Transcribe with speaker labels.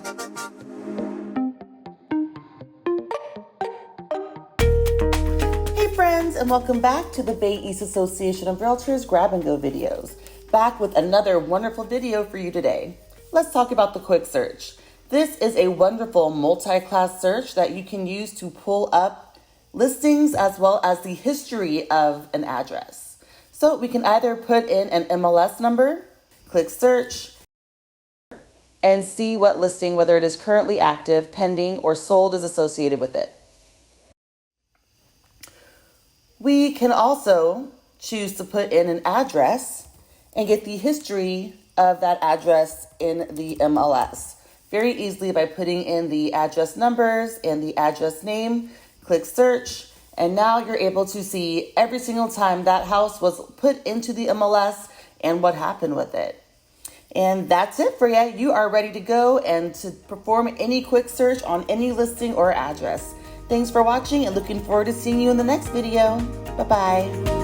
Speaker 1: Hey friends, and welcome back to the Bay East Association of Realtors Grab and Go videos. Back with another wonderful video for you today. Let's talk about the quick search. This is a wonderful multi-class search that you can use to pull up listings as well as the history of an address. So we can either put in an MLS number, click search, and see what listing, whether it is currently active, pending, or sold, is associated with it. We can also choose to put in an address and get the history of that address in the MLS very easily by putting in the address numbers and the address name. Click search, and now you're able to see every single time that house was put into the MLS and what happened with it. And that's it for you. You are ready to go and to perform any quick search on any listing or address. Thanks for watching and looking forward to seeing you in the next video. Bye-bye.